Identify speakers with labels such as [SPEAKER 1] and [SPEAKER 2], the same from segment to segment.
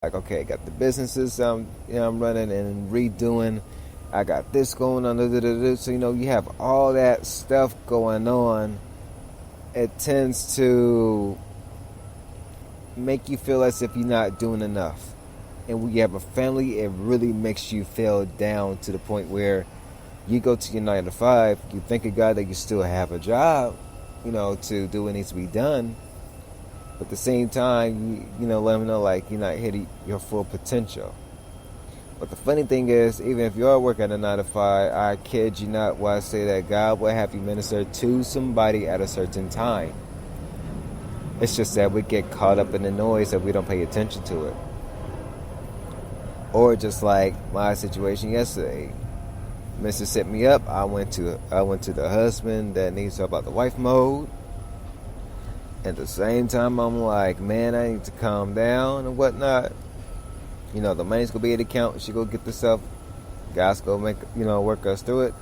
[SPEAKER 1] Like, okay, I got the businesses I'm running and redoing. I got this going on. So, you have all that stuff going on. It tends to make you feel as if you're not doing enough. And when you have a family, it really makes you feel down to the point where you go to your 9 to 5, you thank God that you still have a job, to do what needs to be done. But at the same time, let them know like you're not hitting your full potential. But the funny thing is, even if you are working at a 9 to 5, I kid you not when I say that God will have you minister to somebody at a certain time. It's just that we get caught up in the noise that we don't pay attention to it. Or just like my situation yesterday. Mr. set me up. I went to the husband that needs to help out the wife mode. At the same time, I'm like, man, I need to calm down and whatnot. The money's gonna be at the account. She go get the stuff. God's gonna make work us through it.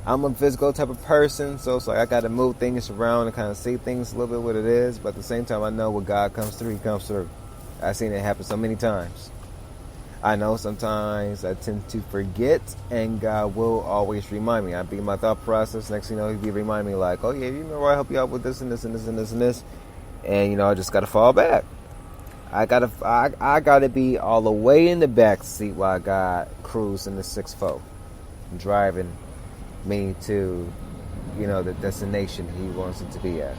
[SPEAKER 1] I'm a physical type of person, so it's like I gotta move things around and kind of see things a little bit what it is. But at the same time, I know when God comes through, He comes through. I've seen it happen so many times. I know sometimes I tend to forget, and God will always remind me. I be in my thought process. Next thing you know, He'll be reminding me like, oh yeah, you remember I helped you out with this and this and this and this and this, and I just gotta fall back. I gotta be all the way in the back seat while God cruise in the 6-4, driving me to, the destination He wants it to be at.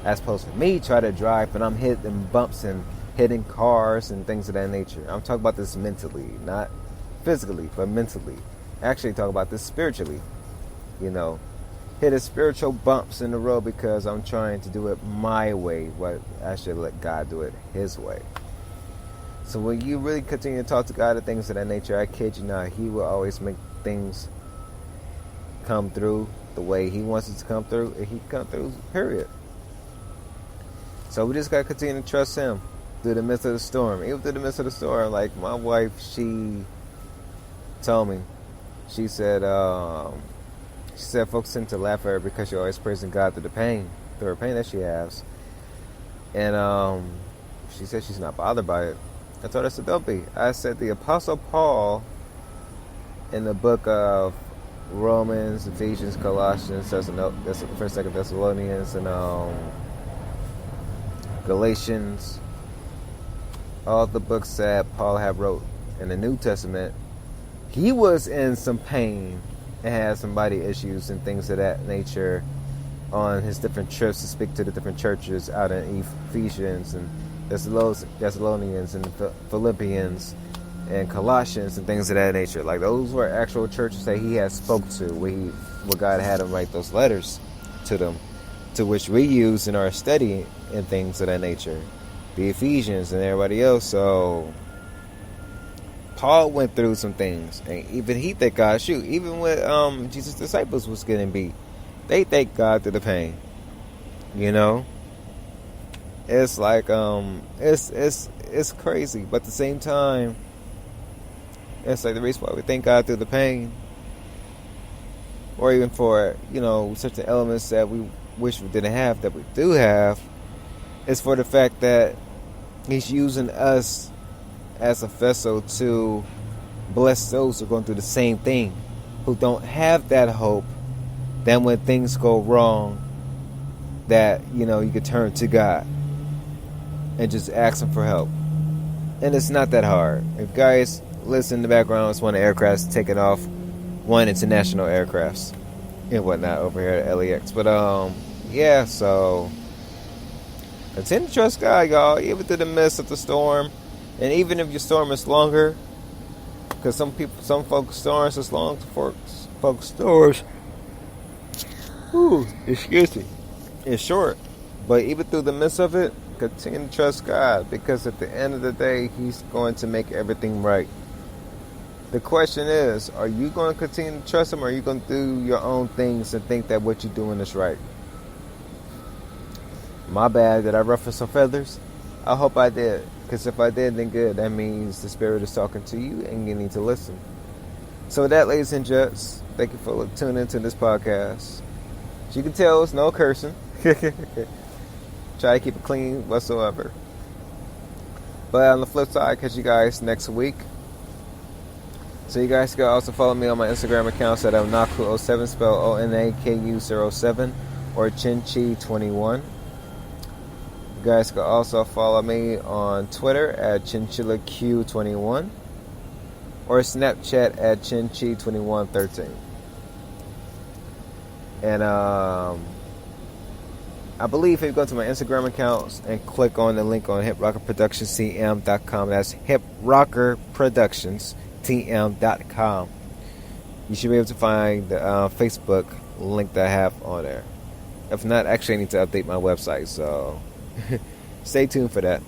[SPEAKER 1] As opposed to me try to drive, but I'm hitting bumps and hitting cars and things of that nature. I'm talking about this mentally, not physically, but mentally. Actually, talk about this spiritually. Hitting spiritual bumps in the road because I'm trying to do it my way, but I should let God do it His way. So when you really continue to talk to God and things of that nature, I kid you not, He will always make things come through the way He wants it to come through, and He come through, period. So we just got to continue to trust Him through the midst of the storm. Even through the midst of the storm, like my wife, she told me, she said, folks tend to laugh at her because she's always praising God through her pain that she has. And she said she's not bothered by it. I told her, I said, don't be. I said, the Apostle Paul in the book of Romans, Ephesians, Colossians, that's 1st, 2nd Thessalonians, and Galatians, all the books that Paul had wrote in the New Testament, he was in some pain and had some body issues and things of that nature on his different trips to speak to the different churches out in Ephesians and Thessalonians and Philippians and Colossians and things of that nature. Like those were actual churches that he had spoke to, where God had him write those letters to them, to which we use in our study and things of that nature. The Ephesians and everybody else. So Paul went through some things, and even he thanked God. Even when Jesus' disciples was getting beat, they thanked God through the pain. It's like it's crazy, but at the same time, it's like the reason why we thank God through the pain, or even for certain elements that we wish we didn't have that we do have, is for the fact that He's using us as a vessel to bless those who are going through the same thing, who don't have that hope. Then when things go wrong, that you can turn to God and just ask Him for help. And it's not that hard. If guys listen in the background, it's one of the aircrafts taking off, one international aircrafts and whatnot over here at LAX. But yeah, so continue to trust God, y'all, even through the midst of the storm. And even if your storm is longer, because some folks' storms is long, folks' storms, it's short. But even through the midst of it, continue to trust God, because at the end of the day, He's going to make everything right. The question is, are you going to continue to trust Him, or are you going to do your own things and think that what you're doing is right? My bad, did I ruffle some feathers? I hope I did, because if I did, then good. That means the Spirit is talking to you and you need to listen. So with that, ladies and gents, thank you for tuning into this podcast. As you can tell, it's no cursing. Try to keep it clean whatsoever. But on the flip side, catch you guys next week. So you guys can also follow me on my Instagram accounts at Onaku07, spelled ONAKU07, or Chinchi21. You guys can also follow me on Twitter at ChinchillaQ21 or Snapchat at Chinchi2113. And I believe if you go to my Instagram accounts and click on the link on hiprockerproductionsTM.com, that's hiprockerproductionstm.com, you should be able to find the Facebook link that I have on there. If not, actually I need to update my website, so stay tuned for that.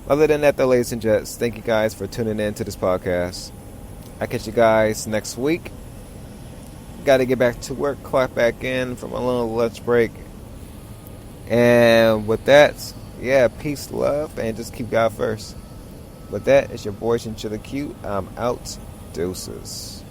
[SPEAKER 1] Other than that, though, ladies and gents, thank you guys for tuning in to this podcast. I'll catch you guys next week. Got to get back to work, clock back in from a little lunch break. And with that, peace, love, and just keep God first. With that, it's your boy Chinchilla Q. I'm out. Deuces.